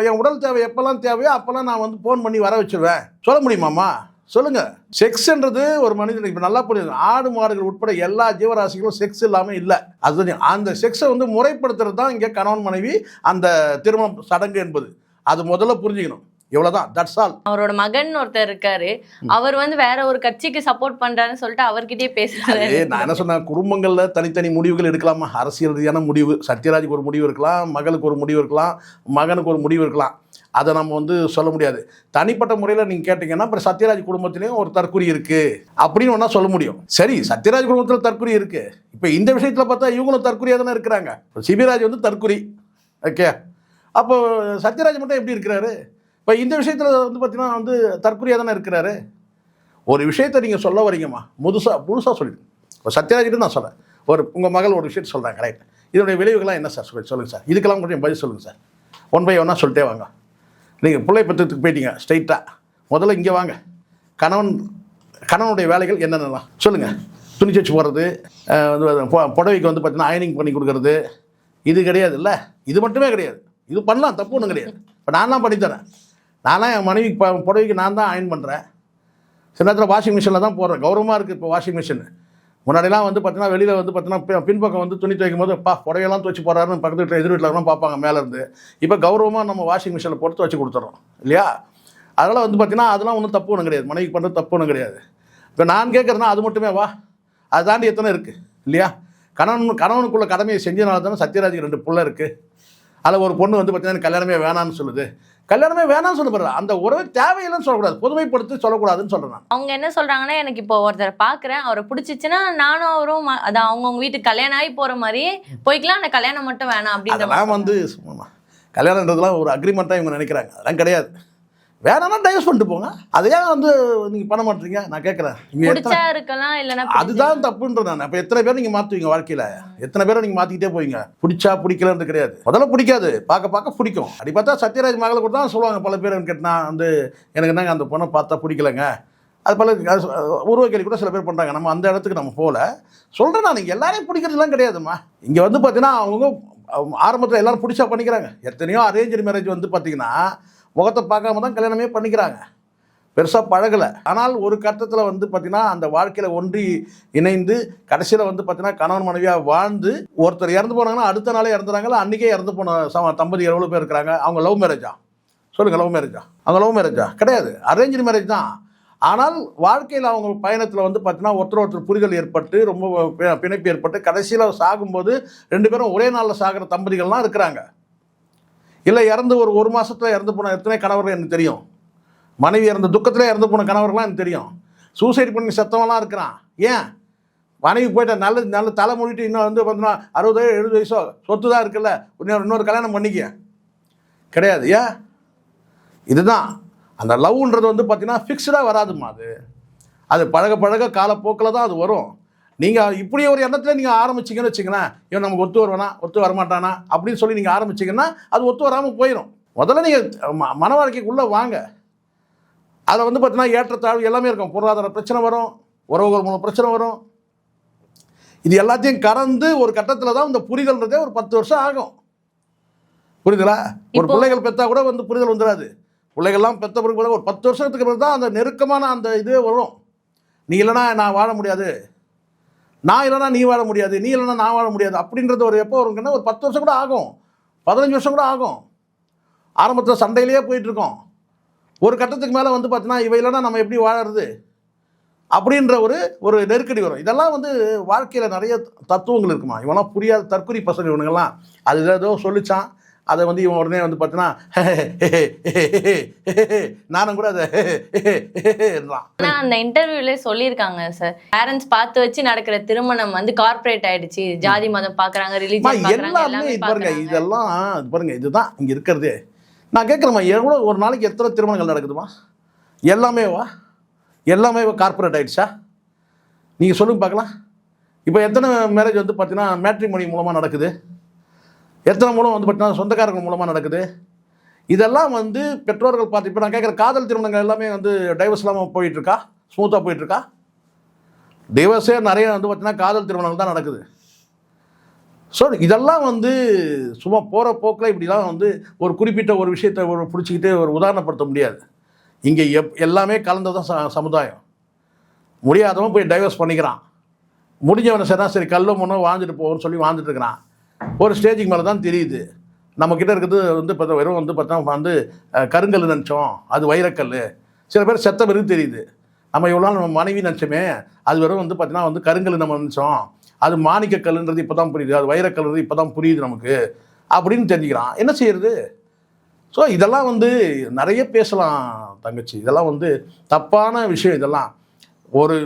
என் உடல் தேவை எப்போல்லாம் தேவையோ அப்போல்லாம் நான் வந்து ஃபோன் பண்ணி வர வச்சுருவேன் சொல்ல முடியுமாம்மா? சொல்லுங்க. செக்ஸ்ன்றது ஒரு மனிதனுக்கு இப்போ நல்லா புரியுது. ஆடு மாடுகள் உட்பட எல்லா ஜீவராசிகளும் செக்ஸ் இல்லாமல் இல்லை. அது அந்த செக்ஸை வந்து முறைப்படுத்துறது தான் இங்கே கணவன் மனைவி அந்த திருமண சடங்கு என்பது. அது முதல்ல புரிஞ்சுக்கணும். இவ்வளவுதான், தட்ஸ் ஆல். அவரோட மகன் ஒருத்தர் இருக்காரு, அவர் வந்து வேற ஒரு கட்சிக்கு சப்போர்ட் பண்றாருன்னு சொல்லிட்டு அவர்கிட்டயே பேசுறாரு. நான் என்ன சொன்னேன், குடும்பங்கள்ல தனித்தனி முடிவுகள் எடுக்கலாமா? அரசியல் ரீதியான முடிவு, சத்யராஜுக்கு ஒரு முடிவு இருக்கலாம், மகளுக்கு ஒரு முடிவு இருக்கலாம், மகனுக்கு ஒரு முடிவு இருக்கலாம். அதை நம்ம வந்து சொல்ல முடியாது. தனிப்பட்ட முறையில் நீங்கள் கேட்டிங்கன்னா அப்புறம் சத்யராஜ் குடும்பத்திலையும் ஒரு தற்குறி இருக்குது அப்படின்னு ஒன்றா சொல்ல முடியும். சரி, சத்யராஜ் குடும்பத்தில் தற்குறி இருக்குது. இப்போ இந்த விஷயத்தில் பார்த்தா இவங்களும் தற்குறியாக தானே இருக்கிறாங்க. சிபிராஜ் வந்து தற்குறி, ஓகே. அப்போ சத்யராஜ் மட்டும் எப்படி இருக்கிறாரு? இப்போ இந்த விஷயத்தில் வந்து பார்த்தீங்கன்னா வந்து தற்குறியாக தானே இருக்கிறாரு. ஒரு விஷயத்தை நீங்கள் சொல்ல வரீங்கம்மா, முழுசாக சொல்லிடுங்க. இப்போ சத்யராஜ்கிட்ட நான் சொல்கிறேன், உங்கள் மகள் ஒரு விஷயத்தை சொல்கிறாங்க, கரெக்ட். இதனுடைய விளைவுகள்லாம் என்ன சார் சொல்லுங்கள் சார், இதுக்கெல்லாம் கொஞ்சம் பதில் சொல்லுங்கள் சார். 1 by 1 சொல்லிட்டே வாங்க. நீங்கள் பிள்ளை பத்திரத்துக்கு போயிட்டீங்க, ஸ்ட்ரைட்டாக முதல்ல இங்கே வாங்க. கணவனுடைய வேலைகள் என்னென்னலாம் சொல்லுங்கள். துணி வச்சு போடுறது, புடவைக்கு வந்து பார்த்தீங்கன்னா அயனிங் பண்ணி கொடுக்குறது, இது கிடையாது இல்லை. இது மட்டுமே கிடையாது, இது பண்ணலாம், தப்பு ஒன்றும் கிடையாது. இப்போ நான் பண்ணித்தரேன். நான்லாம் என் மனைவி புடவைக்கு நான் தான் அயன் பண்ணுறேன். சில நேரத்தில் வாஷிங் மிஷினில் தான் போடுறேன். கௌரவமாக இருக்குது இப்போ வாஷிங் மிஷின். முன்னாடிலாம் வந்து பார்த்தீங்கன்னா வெளியில் வந்து பார்த்தீங்கன்னா பின்பக்கம் வந்து துணி துவைக்கும் போது புடவையெல்லாம் துவச்சி போடுறாருன்னு பக்கத்து வீட்டில் எதிர் வீட்டில் பார்ப்பாங்க மேலேருந்து. இப்போ கௌரவமாக நம்ம வாஷிங் மிஷினில் போட்டு துவச்சி கொடுத்துட்றோம் இல்லையா? அதனால் வந்து பார்த்தீங்கன்னா அதெல்லாம் ஒன்றும் தப்பு ஒன்றும் கிடையாது, மனைவிக்கு பண்ணுறது தப்பு ஒன்றும் கிடையாது. இப்போ நான் கேட்குறேன்னா அது மட்டுமே வா, அதை தாண்டி எத்தனை இருக்குது இல்லையா? கணவனுக்குள்ள கடமையை செஞ்சதுனால தானே சத்யராஜுக்கு 2 பிள்ளை இருக்குது. அதில் ஒரு பொண்ணு வந்து பார்த்தீங்கன்னா கல்யாணமே வேணான்னு சொல்லுது. கல்யாணமே வேணாம்னு சொல்லப்படுற அந்த உறவு தேவையில்லைன்னு சொல்லக்கூடாது, பொதுமைப்படுத்தி சொல்லக்கூடாதுன்னு சொல்கிறேன். அவங்க என்ன சொல்கிறாங்கன்னா, எனக்கு இப்போ ஒருத்தரை பார்க்குறேன், அவரை பிடிச்சிச்சுன்னா நானும் அவரும் அதான் அவங்கவுங்க வீட்டுக்கு கல்யாணம் ஆகி போகிற மாதிரியே போய்க்கலாம், அந்த கல்யாணம் மட்டும் வேணாம் அப்படின்ற. அதெல்லாம் வந்து கல்யாணன்றதுலாம் ஒரு அக்ரிமெண்ட்டாக இவங்க நினைக்கிறாங்க. அதெல்லாம் கிடையாது. வேணாம்னா டைவர்ஸ் பண்ணிட்டு போங்க. அதையே வந்து நீங்கள் பண்ண மாட்டீங்க. நான் கேட்குறேன், பிடிச்சா இருக்கலாம் இல்லைன்னா அதுதான் தப்புன்ற. நான் அப்போ எத்தனை பேர் நீங்கள் மாற்றுவீங்க வாழ்க்கையில்? எத்தனை பேரை நீங்கள் மாற்றிக்கிட்டே போவீங்க? பிடிச்சா பிடிக்கலன்றது கிடையாது. முதல்ல பிடிக்காது, பார்க்க பிடிக்கும். அப்படி பார்த்தா சத்யராஜ் மகளை கூட தான் சொல்லுவாங்க பல பேர். கேட்டால் வந்து எனக்கு என்னங்க அந்த பொண்ணை பார்த்தா பிடிக்கலங்க, அது பல உருவக்கேள்வி கூட சில பேர் பண்ணுறாங்க. நம்ம அந்த இடத்துக்கு நம்ம போகல. சொல்கிறேன், நான் நீங்கள் எல்லாரையும் பிடிக்கிறதுலாம் கிடையாதும்மா. இங்கே வந்து பார்த்தீங்கன்னா அவங்க ஆரம்பத்தில் எல்லோரும் பிடிச்சா பண்ணிக்கிறாங்க. எத்தனையோ அரேஞ்ச் மேரேஜ் வந்து பார்த்தீங்கன்னா முகத்தை பார்க்காம தான் கல்யாணமே பண்ணிக்கிறாங்க, பெருசாக பழகலை. ஆனால் ஒரு கட்டத்தில் வந்து பார்த்திங்கன்னா அந்த வாழ்க்கையில் ஒன்றி இணைந்து கடைசியில் வந்து பார்த்திங்கன்னா கணவன் மனைவியாக வாழ்ந்து ஒருத்தர் இறந்து போனாங்கன்னா அடுத்த நாளே இறந்துறாங்களா, அன்றைக்கே இறந்து போன தம்பதி எவ்வளோ பேர் இருக்கிறாங்க. அவங்க லவ் மேரேஜா? சொல்லுங்கள், லவ் மேரேஜா? அவங்க லவ் மேரேஜா? கிடையாது, அரேஞ்சு மேரேஜ் தான். ஆனால் வாழ்க்கையில் அவங்க பயணத்தில் வந்து பார்த்தீங்கன்னா ஒருத்தர் புரிதல் ஏற்பட்டு ரொம்ப பிணைப்பு ஏற்பட்டு கடைசியில் சாகும்போது 2 பேரும் ஒரே நாளில் சாகிற தம்பதிகள்லாம் இருக்கிறாங்க. இல்லை இறந்து ஒரு மாதத்தில் இறந்து போன எத்தனை கணவர்கள் எனக்கு தெரியும். மனைவி இறந்த துக்கத்திலே இறந்து போன கணவர்கள்லாம் எனக்கு தெரியும். சூசைட் பண்ணி செத்தவெல்லாம் இருக்கிறான். ஏன்? மனைவி போய்ட்ட நல்ல தலை மூடிட்டு இன்னும் வந்து பார்த்தீங்கன்னா 60-70 வயசோ சொத்து தான் இருக்குல்ல, இன்னொரு கல்யாணம் பண்ணிக்க கிடையாது. ஏன்? இதுதான் அந்த லவ்ன்றது வந்து பார்த்தீங்கன்னா ஃபிக்ஸ்டாக வராதுமா. அது பழக காலப்போக்கில் தான் அது வரும். நீங்கள் இப்படி ஒரு எண்ணத்தில் நீங்கள் ஆரம்பிச்சிங்கன்னு வச்சுங்களேன், இவன் நமக்கு ஒத்து வருவானா ஒத்து வரமாட்டானா அப்படின்னு சொல்லி நீங்கள் ஆரம்பிச்சிங்கன்னா அது ஒத்து வராமல் போயிடும். முதல்ல நீங்கள் மன வாழ்க்கைக்குள்ளே வாங்க. அதில் வந்து பார்த்தீங்கன்னா ஏற்றத்தாழ்வு எல்லாமே இருக்கும். பொருளாதார பிரச்சனை வரும், உறவுகள் மூலம் பிரச்சனை வரும். இது எல்லாத்தையும் கடந்து ஒரு கட்டத்தில் தான் இந்த புரிதல்ன்றதே ஒரு 10 வருஷம் ஆகும். புரியுதுங்களா? ஒரு பிள்ளைகள் பெற்றா கூட வந்து புரிதல் வந்துடாது. பிள்ளைகள்லாம் பெற்ற பிறகு கூட ஒரு 10 வருஷத்துக்கு பிறகு தான் அந்த நெருக்கமான அந்த இதுவே வரும். நீ இல்லைனா நான் வாழ முடியாது, நான் இல்லைனா நீ வாழ முடியாது, நீ இல்லைனா நான் வாழ முடியாது அப்படின்றது ஒரு எப்போ வருங்கன்னா ஒரு 10 வருஷம் கூட ஆகும், 15 வருஷம் கூட ஆகும். ஆரம்பத்தில் சண்டையிலேயே போயிட்டுருக்கோம். ஒரு கட்டத்துக்கு மேலே வந்து பார்த்தீங்கன்னா இவை இல்லைனா நம்ம எப்படி வாழறது அப்படின்ற ஒரு நெருக்கடி வரும். இதெல்லாம் வந்து வாழ்க்கையில் நிறைய தத்துவங்கள் இருக்குமா. இவெல்லாம் புரியாத தற்குறி பசங்க இவனுங்கெல்லாம். அது ஏதோ சொல்லிச்சான், அதை வந்து இவன் உடனே வந்து பார்த்தீங்கன்னா நானும் கூட அதை அந்த இன்டர்வியூலே சொல்லியிருக்காங்க சார், பேரண்ட்ஸ் பார்த்து வச்சு நடக்கிற திருமணம் வந்து கார்ப்பரேட் ஆயிடுச்சு, ஜாதி மதம் பார்க்குறாங்க, ரிலீஜன் எல்லாமே பாருங்க. இதெல்லாம் பாருங்க, இதுதான் இங்கே இருக்கிறதே. நான் கேட்குறேம்மா, எவ்வளோ ஒரு நாளைக்கு எத்தனை திருமணங்கள் நடக்குதுமா? எல்லாமே கார்ப்பரேட் ஆகிடுச்சா? நீங்கள் சொல்லுங்க பார்க்கலாம். இப்போ எத்தனை மேரேஜ் வந்து பார்த்தீங்கன்னா மேட்ரிமோனி மூலமாக நடக்குது, எத்தனை மூலம் வந்து பார்த்தீங்கன்னா சொந்தக்காரர்கள் மூலமாக நடக்குது. இதெல்லாம் வந்து பெற்றோர்கள் பார்த்து. இப்போ நான் கேட்குற காதல் திருமணங்கள் எல்லாமே வந்து டைவர்ஸ் இல்லாமல் போயிட்டுருக்கா, ஸ்மூத்தாக போயிட்டுருக்கா? டைவர்ஸே நிறைய வந்து பார்த்தீங்கன்னா காதல் திருமணங்கள் தான் நடக்குது. ஸோ இதெல்லாம் வந்து சும்மா போகிற போக்கில் இப்படிலாம் வந்து ஒரு குறிப்பிட்ட ஒரு விஷயத்தை பிடிச்சிக்கிட்டு ஒரு உதாரணப்படுத்த முடியாது. இங்கே எல்லாமே கலந்ததான் சமுதாயம். முடியாதவன் போய் டைவர்ஸ் பண்ணிக்கிறான், முடிஞ்சவனை சரி கல்லோ முன்னோ வாழ்ந்துட்டு போகணும்னு சொல்லி வாழ்ந்துட்டு இருக்கிறான். ஒரு ஸ்டேஜுக்கு மேலே தான் தெரியுது நம்மக்கிட்ட இருக்கிறது வந்து பார்த்தா வெறும் வந்து பார்த்தா வந்து கருங்கல் நினச்சோம், அது வைரக்கல். சில பேர் செத்த பிறகு தெரியுது நம்ம இவ்வளோ நாள் நம்ம மனைவி நினச்சோமே அது வெறும் வந்து பார்த்தீங்கன்னா வந்து கருங்கல் நம்ம நினச்சோம், அது மாணிக்கக்கல்ன்றது இப்போ தான் புரியுது, அது வைரக்கல்ன்றது இப்போ தான் புரியுது நமக்கு அப்படின்னு தெரிஞ்சுக்கிறான். என்ன செய்யறது? ஸோ இதெல்லாம் வந்து நிறைய பேசலாம் தங்கச்சி, இதெல்லாம் வந்து தப்பான விஷயம். இதெல்லாம் ஒரு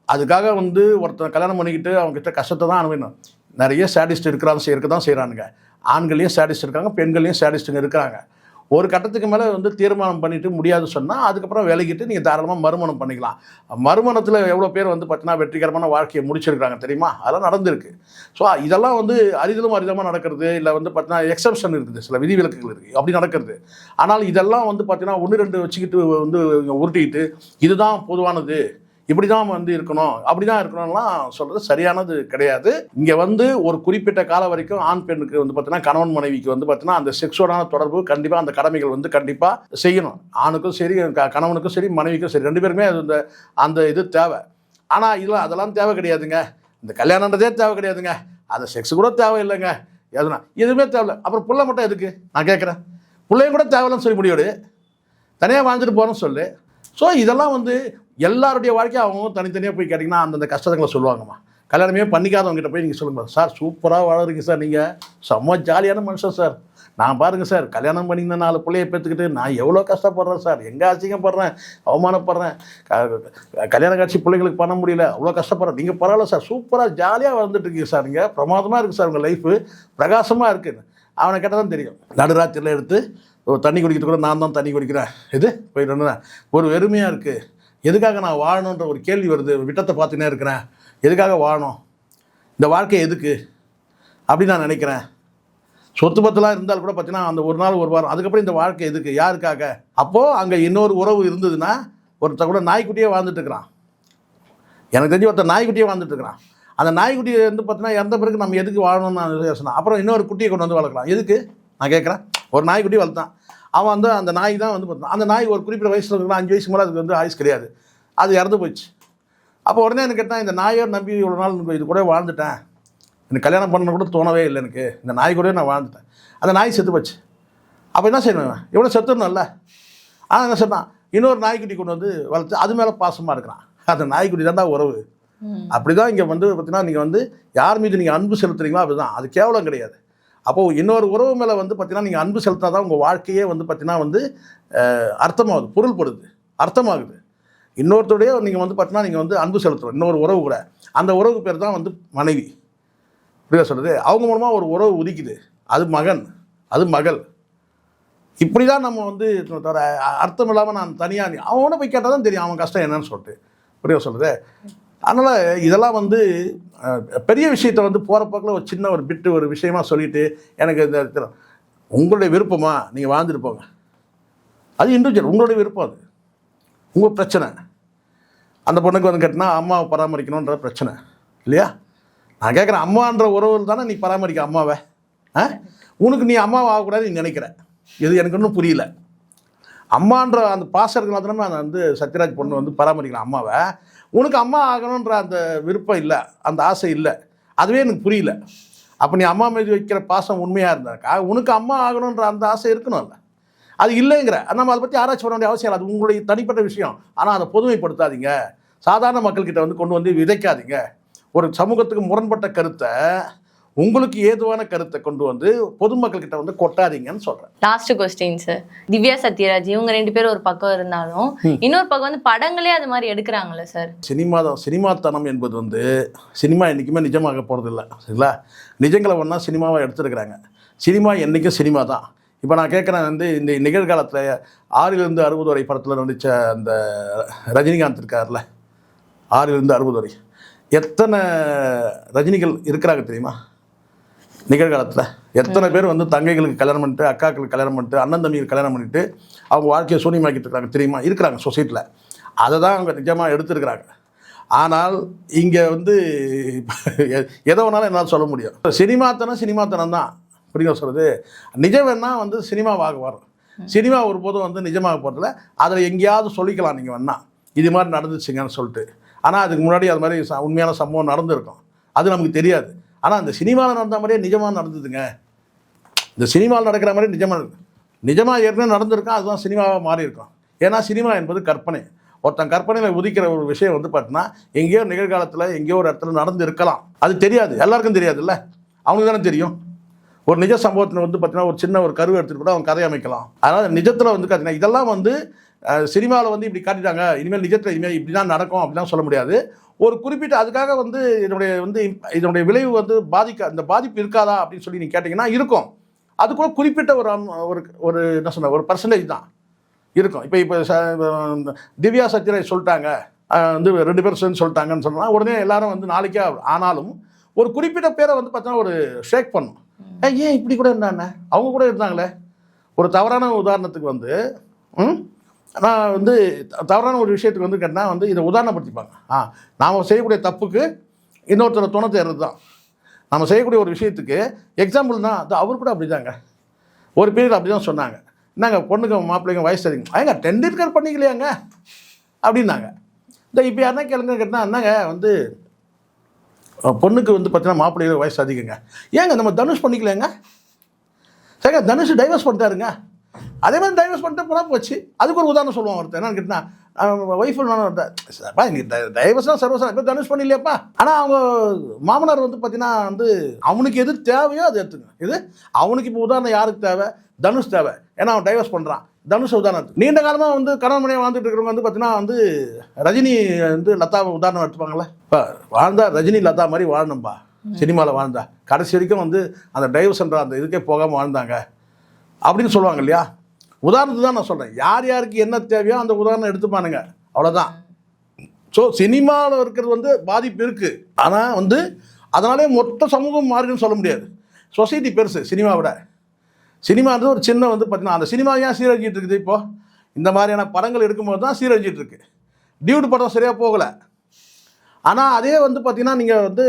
அதுக்காக வந்து ஒருத்தர் கல்யாணம் பண்ணிக்கிட்டு அவங்ககிட்ட கஷ்டத்தை தான் அனுபவிக்கணும். நிறைய சேடிஸ்ட் இருக்க தான் செய்கிறானுங்க. ஆண்களையும் சேடிஸ்ட் இருக்காங்க, பெண்களையும் சேடிஸ்ட்டுங்க இருக்கிறாங்க. ஒரு கட்டத்துக்கு மேலே வந்து தீர்மானம் பண்ணிட்டு முடியாது சொன்னால் அதுக்கப்புறம் விலகிட்டு நீங்கள் தாராளமாக மறுமணம் பண்ணிக்கலாம். மறுமணத்தில் எவ்வளோ பேர் வந்து பார்த்தீங்கன்னா வெற்றிகரமான வாழ்க்கையை முடிச்சிருக்கிறாங்க தெரியுமா? அதெல்லாம் நடந்திருக்கு. ஸோ இதெல்லாம் வந்து அரிதமாக நடக்கிறது, இல்லை வந்து பார்த்தீங்கன்னா எக்ஸப்ஷன் இருக்குது, சில விதிவிலக்குகள் இருக்குது, அப்படி நடக்கிறது. ஆனால் இதெல்லாம் வந்து பார்த்தீங்கன்னா 1-2 வச்சுக்கிட்டு வந்து உருட்டிக்கிட்டு இதுதான் பொதுவானது, இப்படி தான் வந்து இருக்கணும், அப்படி தான் இருக்கணும்லாம் சொல்கிறது சரியானது கிடையாது. இங்கே வந்து ஒரு குறிப்பிட்ட காலம் வரைக்கும் ஆண் பெண்ணுக்கு வந்து பார்த்தீங்கன்னா கணவன் மனைவிக்கு வந்து பார்த்தீங்கன்னா அந்த செக்ஸுவலான தொடர்பு கண்டிப்பாக அந்த கடமைகள் வந்து கண்டிப்பாக செய்யணும். ஆணுக்கும் சரி கணவனுக்கும் சரி மனைவிக்கும் சரி 2 பேருமே அது அந்த இது தேவை. ஆனால் இதில் அதெல்லாம் தேவை கிடையாதுங்க. இந்த கல்யாணன்றதே தேவை கிடையாதுங்க, அந்த செக்ஸ் கூட தேவை இல்லைங்க, எதுனா எதுவுமே தேவையில்லை. அப்புறம் புள்ள மட்டும் எதுக்கு நான் கேட்குறேன்? பிள்ளையும் கூட தேவையில்லைன்னு சொல்லி முடியோடு தனியாக வாழ்ந்துட்டு போகிறோன்னு சொல்லு. ஸோ இதெல்லாம் வந்து எல்லாருடைய வாழ்க்கையும் அவங்க தனித்தனியாக போய் கேட்டிங்கன்னா அந்தந்த கஷ்டங்களை சொல்லுவாங்கம்மா. கல்யாணமே பண்ணிக்காதவங்ககிட்ட போய் நீங்கள் சொல்லுங்கள், சார் சூப்பராக வாழறீங்க சார், நீங்கள் செம்ம ஜாலியான மனுஷன் சார், நான் பாருங்கள் சார் கல்யாணம் பண்ணிங்கன்னா 4 பிள்ளையை பெற்றுக்கிட்டு நான் எவ்வளோ கஷ்டப்படுறேன் சார், எங்கே அசிங்கப்படுறேன், அவமானப்படுறேன், கல்யாண காட்சி பிள்ளைங்களுக்கு பண்ண முடியல, அவ்வளோ கஷ்டப்படுறேன், நீங்கள் பரவாயில்ல சார் சூப்பராக ஜாலியாக வந்துட்டுருக்கீங்க சார், நீங்கள் பிரமாதமாக இருக்குது சார், உங்கள் லைஃபு பிரகாசமாக இருக்குது. அவனை கேட்டால் தான் தெரியும். நடுராத்திரியில் எடுத்து தண்ணி குடிக்கிறது கூட நான் தான் தண்ணி குடிக்கிறேன், இது போயிட்டு ஒரு வெறுமையாக இருக்குது. எதுக்காக நான் வாழணுன்ற ஒரு கேள்வி வருது, விட்டத்தை பார்த்துனே இருக்கிறேன், எதுக்காக வாழணும், இந்த வாழ்க்கை எதுக்கு அப்படின்னு நான் நினைக்கிறேன். சொத்து பத்தெல்லாம் இருந்தால் கூட பார்த்தீங்கன்னா அந்த ஒரு நாள் ஒரு வாரம், அதுக்கப்புறம் இந்த வாழ்க்கை எதுக்கு, யாருக்காக? அப்போது அங்கே இன்னொரு உறவு இருந்ததுன்னா ஒருத்தர் கூட நாய்க்குட்டியே வாழ்ந்துட்டு இருக்கிறான். எனக்கு தெரிஞ்சு ஒருத்தர் நாய்க்குட்டியே வாழ்ந்துட்டு இருக்கிறான். அந்த நாய்க்குட்டியை வந்து பார்த்தீங்கன்னா இறந்த பிறகு நம்ம எதுக்கு வாழணும்னு நான் யோசனை. அப்புறம் இன்னொரு குட்டியை கொண்டு வந்து வளர்க்கலாம், எதுக்கு நான் கேட்குறேன். ஒரு நாய்க்குட்டி வளர்த்தான், அவன் வந்து அந்த நாய் தான் வந்து பார்த்தா அந்த நாய் ஒரு குறிப்பிட்ட வயசில் இருக்கலாம், 5 வயசுக்கு மேலே அதுக்கு வந்து ஆயுஸ் கிடையாது, அது இறந்து போயிடுச்சு. அப்போ உடனே எனக்கு கேட்டால் இந்த நாயை நம்பி இவ்வளோ நாள் இது கூட வாழ்ந்துட்டேன், எனக்கு கல்யாணம் பண்ண கூட தோணவே இல்லை, எனக்கு இந்த நாய் கூட நான் வாழ்ந்துட்டேன், அந்த நாய் செத்து போச்சு. அப்போ என்ன செய்யணும், எவ்வளோ செத்துடணும்ல. ஆனால் என்ன சொன்னான், இன்னொரு நாய்க்குட்டி கொண்டு வந்து வளர்த்து அது மேலே பாசமாக இருக்கிறான், அந்த நாய்க்குட்டி தான்டா உறவு. அப்படி தான் இங்கே வந்து பார்த்தீங்கன்னா நீங்கள் வந்து யார் மீது நீங்கள் அன்பு செலுத்துறீங்களோ அப்படிதான், அது கேவலம் கிடையாது. அப்போது இன்னொரு உறவு மேலே வந்து பார்த்தீங்கன்னா நீங்கள் அன்பு செலுத்தினா தான் உங்கள் வாழ்க்கையே வந்து பார்த்தீங்கன்னா வந்து அர்த்தமாகுது, பொருள்படுது, அர்த்தமாகுது. இன்னொருத்தருடைய நீங்கள் வந்து பார்த்தீங்கன்னா நீங்கள் வந்து அன்பு செலுத்துகிறோம் இன்னொரு உறவு கூட, அந்த உறவுக்கு பேர் தான் வந்து மனைவி. புரியுதா சொல்கிறது? அவங்க மூலமாக ஒரு உறவு உதிக்குது, அது மகன், அது மகள். இப்படி தான் நம்ம வந்து அர்த்தம் இல்லாமல் நான் தனியாக அவனை போய் கேட்டால் தான் தெரியும் அவன் கஷ்டம் என்னன்னு சொல்லிட்டு. புரியுதா சொல்கிறது? அதனால் இதெல்லாம் வந்து பெரிய விஷயத்தை வந்து போகிற போக்கில் ஒரு சின்ன ஒரு பிட்டு ஒரு விஷயமா சொல்லிவிட்டு எனக்கு இந்த உங்களுடைய விருப்பமா நீங்கள் வாழ்ந்துட்டு போங்க, அது இண்டிவிஜுவல், உங்களுடைய விருப்பம், அது உங்கள் பிரச்சனை. அந்த பொண்ணுக்கு வந்து கேட்டினா அம்மாவை பராமரிக்கணுன்ற பிரச்சனை இல்லையா? நான் கேட்குறேன், அம்மான்ற உறவு தானே நீ பராமரிக்க அம்மாவை, உனக்கு நீ அம்மாவை ஆகக்கூடாது நீ நினைக்கிற, இது எனக்கு இன்னும் புரியல. அம்மான்ற அந்த பாசம் இருக்கிறது தானே நான் வந்து சத்யராஜ் பொண்ணு வந்து பராமரிக்கிறேன் அம்மாவை, உனக்கு அம்மா ஆகணுன்ற அந்த விருப்பம் இல்லை, அந்த ஆசை இல்லை, அதுவே எனக்கு புரியல. அப்போ நீ அம்மா மீது வைக்கிற பாசம் உண்மையாக இருந்தாக்கா உனக்கு அம்மா ஆகணுன்ற அந்த ஆசை இருக்கணும்ல, அது இல்லைங்கிற. நம்ம அதை பற்றி ஆராய்ச்சி பண்ண வேண்டிய அவசியம் இல்லை, அது உங்களுடைய தனிப்பட்ட விஷயம். ஆனால் அதை பொதுமைப்படுத்தாதீங்க, சாதாரண மக்கள்கிட்ட வந்து கொண்டு வந்து விதைக்காதீங்க. ஒரு சமூகத்துக்கு முரண்பட்ட கருத்தை, உங்களுக்கு ஏதுவான கருத்தை கொண்டு வந்து பொதுமக்கள்கிட்ட வந்து கொட்டாதீங்கன்னு சொல்கிறேன். Last question sir, Divya Sathyaraj இவங்க 2 பேரும் ஒரு பக்கம் இருந்தாலும் இன்னொரு பக்கம் வந்து படங்களே அது மாதிரி எடுக்கிறாங்களே சார். சினிமாத்தனம் என்பது வந்து சினிமா என்றைக்குமே நிஜமாக போகிறதில்ல, சரிங்களா? நிஜங்களை ஒன்றா சினிமாவை எடுத்துருக்குறாங்க. சினிமா என்றைக்கும் சினிமா தான். இப்போ நான் கேட்குறேன் வந்து இந்த நிகழ்காலத்தில் 6 to 60 வரை படத்தில் நடித்த அந்த ரஜினிகாந்த் இருக்கார்ல, 6 to 60 வரை எத்தனை ரஜினிகள் இருக்கிறாங்க தெரியுமா? நிகழ்காலத்தில் எத்தனை பேர் வந்து தங்கைகளுக்கு கல்யாணம் பண்ணிட்டு, அக்காக்களுக்கு கல்யாணம் பண்ணிட்டு, அண்ணன் தம்பிகளுக்கு கல்யாணம் பண்ணிட்டு அவங்க வாழ்க்கையை சூனியமாக்கிட்டு இருக்கிறாங்க தெரியுமா? இருக்கிறாங்க சொசைட்டியில். அதை தான் அவங்க நிஜமாக எடுத்துருக்கிறாங்க. ஆனால் இங்கே வந்து எதை வேணாலும் என்னால் சொல்ல முடியும். சினிமாத்தனம் தான். புரியுங்க சொல்கிறது? நிஜம் வேணால் வந்து சினிமாவாக வரும். சினிமா ஒருபோதும் வந்து நிஜமாக போகிறதில்ல. அதில் எங்கேயாவது சொல்லிக்கலாம் நீங்கள் வேணா இது மாதிரி நடந்துச்சுங்கன்னு சொல்லிட்டு. ஆனால் அதுக்கு முன்னாடி அது மாதிரி உண்மையான சம்பவம் நடந்திருக்கும், அது நமக்கு தெரியாது. ஆனால் அந்த சினிமாவில் நடந்த மாதிரியே நிஜமாக நடந்ததுங்க. இந்த சினிமாவில் நடக்கிற மாதிரி நிஜமாக ஏற்கனவே நடந்திருக்கும், அதுதான் சினிமாவாக மாறி இருக்கும். ஏன்னா சினிமா என்பது கற்பனை. ஒருத்தன் கற்பனையில் உதிக்கிற ஒரு விஷயம் வந்து பார்த்தீங்கன்னா எங்கேயோ நிகழ்காலத்தில் எங்கேயோ ஒரு இடத்துல நடந்து இருக்கலாம், அது தெரியாது, எல்லாருக்கும் தெரியாதுல்ல, அவனுக்கு தானே தெரியும். ஒரு நிஜ சம்பவத்தில் வந்து பார்த்தீங்கன்னா ஒரு சின்ன ஒரு கருவை எடுத்துகிட்டு கூட அவன் கதை அமைக்கலாம். அதனால் நிஜத்தில் வந்து பார்த்தீங்கன்னா இதெல்லாம் வந்து சினிமாவில் வந்து இப்படி காட்டிட்டாங்க, இனிமேல் நிஜத்தில் இனிமேல் இப்படி தான் நடக்கும் அப்படிலாம் சொல்ல முடியாது. ஒரு குறிப்பிட்ட அதுக்காக வந்து இதனுடைய விளைவு வந்து அந்த பாதிப்பு இருக்காதா அப்படின்னு சொல்லி நீங்கள் கேட்டிங்கன்னா இருக்கும். அது கூட குறிப்பிட்ட ஒரு என்ன சொன்ன ஒரு பர்சன்டேஜ் தான் இருக்கும். இப்போ திவ்யா சத்யராஜ் சொல்லிட்டாங்க வந்து 2 பேர் சேர்ந்து சொல்லிட்டாங்கன்னு சொன்னால் உடனே எல்லாரும் வந்து நாளைக்கே ஆனாலும் ஒரு குறிப்பிட்ட பேரை வந்து பார்த்தீங்கன்னா ஒரு ஷேக் பண்ணும். ஏன் இப்படி கூட இருந்தாங்க, அவங்க கூட இருந்தாங்களே. ஒரு தவறான உதாரணத்துக்கு வந்து நான் வந்து தவறான ஒரு விஷயத்துக்கு வந்து கேட்டால் வந்து இதை உதாரணப்படுத்திப்பாங்க. நாம் செய்யக்கூடிய தப்புக்கு இன்னொருத்தரை துணை தேர்றது தான். நம்ம செய்யக்கூடிய ஒரு விஷயத்துக்கு எக்ஸாம்பிள் தான் அது. அவர் கூட அப்படி தாங்க ஒரு பீரியட் அப்படி தான் சொன்னாங்க. என்னங்க பொண்ணுங்க மாப்பிள்ளைங்க வயசு அதிகம், ஏங்க டெண்டர் பண்ணிக்கலையாங்க அப்படின்னாங்க. இந்த இப்போ யாருன்னா கேளுங்க கேட்டால் என்னங்க வந்து பொண்ணுக்கு வந்து பார்த்தீங்கன்னா மாப்பிள்ளைங்க வயசு அதிகங்க, ஏங்க நம்ம தனுஷ் பண்ணிக்கலையாங்க, சரிங்க தனுஷ் டைவர்ஸ் பண்ணிட்டாருங்க, அதே மாதிரி டைவர்ஸ் பண்ணிட்டு போனால் போச்சு. அதுக்கு ஒரு உதாரணம் சொல்லுவாங்க ஒருத்தர். என்னன்னு கேட்டால் ஒய்ஃபு நான்ப்பா நீ டைவர்ஸ்லாம் சர்வசாரம் இப்போ தனுஷ் பண்ணிலையாப்பா. ஆனால் அவங்க மாமனார் வந்து பார்த்தீங்கன்னா வந்து அவனுக்கு எது தேவையோ அது எடுத்துங்க. இது அவனுக்கு இப்போ உதாரணம் யாருக்கு தேவை, தனுஷ் தேவை, ஏன்னா அவன் டைவர்ஸ் பண்ணுறான். தனுஷ் உதாரணத்துக்கு நீண்ட காலமாக வந்து கணவன் மனைவி வாழ்ந்துட்டு இருக்கிறவங்க வந்து பார்த்தீங்கன்னா வந்து ரஜினி வந்து லதாவை உதாரணம் எடுத்துப்பாங்களே. இப்போ வாழ்ந்தா ரஜினி லதா மாதிரி வாழணும்பா, சினிமாவில் வாழ்ந்தா கடைசி வரைக்கும் வந்து அந்த டைவர்ஸ்ன்ற அந்த இதுக்கே போகாமல் வாழ்ந்தாங்க அப்படின்னு சொல்லுவாங்க இல்லையா. உதாரணத்துக்கு தான் நான் சொல்கிறேன். யார் யாருக்கு என்ன தேவையோ அந்த உதாரணம் எடுத்துப்பானுங்க, அவ்வளோதான். ஸோ சினிமாவில் இருக்கிறது வந்து பாதிப்பு இருக்குது. ஆனால் வந்து அதனாலே மொத்த சமூகம் மாறின்னு சொல்ல முடியாது. சொசைட்டி பெருசு சினிமாவோட. சினிமான்றது ஒரு சின்ன வந்து பார்த்தீங்கன்னா அந்த சினிமா ஏன் சீரழிஞ்சிட்டு இருக்குது. இப்போது இந்த மாதிரியான படங்கள் எடுக்கும்போது தான் சீரழிஞ்சிட்டு இருக்கு. டியூட் படம் சரியாக போகலை. ஆனால் அதே வந்து பார்த்திங்கன்னா நீங்கள் வந்து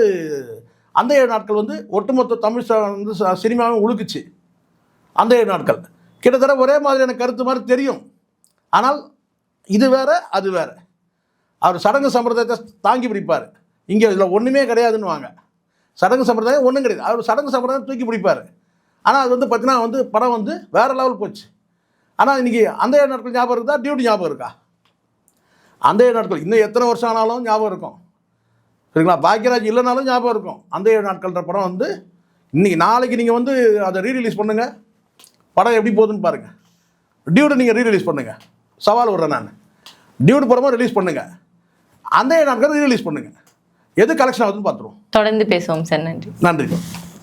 அந்த 7 நாட்கள் வந்து ஒட்டுமொத்த தமிழ் வந்து சினிமாவும் உழுக்குச்சு. அந்த 7 நாட்கள் கிட்டத்தட்ட ஒரே மாதிரியான கருத்து மாதிரி தெரியும். ஆனால் இது வேறு அது வேறு. அவர் சடங்கு சம்பிரதாயத்தை தாங்கி பிடிப்பார். இங்கே இதில் ஒன்றுமே கிடையாதுன்னு வாங்க. சடங்கு சம்பிரதாயம் ஒன்றும் கிடையாது, அவர் சடங்கு சம்பிரதாயம் தூக்கி பிடிப்பார். ஆனால் அது வந்து பார்த்தீங்கன்னா வந்து படம் வந்து வேறு லெவல் போச்சு. ஆனால் இன்றைக்கி அந்த 7 நாட்கள் ஞாபகம் இருக்குதா, டியூட்டி ஞாபகம் இருக்கா? அந்த 7 நாட்கள் இன்னும் எத்தனை வருஷம் ஆனாலும் ஞாபகம் இருக்கும், சரிங்களா? பாக்யராஜ் இல்லைனாலும் ஞாபகம் இருக்கும். அந்த 7 நாட்கள்ன்ற படம் வந்து இன்றைக்கி நாளைக்கு நீங்கள் வந்து அதை ரீரிலீஸ் பண்ணுங்கள், படம் எப்படி போகுதுன்னு பாருங்கள். டியூட்டை நீங்கள் ரீரிலீஸ் பண்ணுங்கள், சவால் விட்றேன் நான். டியூட் படமாக ரிலீஸ் பண்ணுங்கள், அந்த 7 நாட்கள் ரீரிலீஸ் பண்ணுங்கள், எது கலெக்ஷன் ஆகுதுன்னு பார்த்துருவோம். தொடர்ந்து பேசுவோம் சார். நன்றி. நன்றி.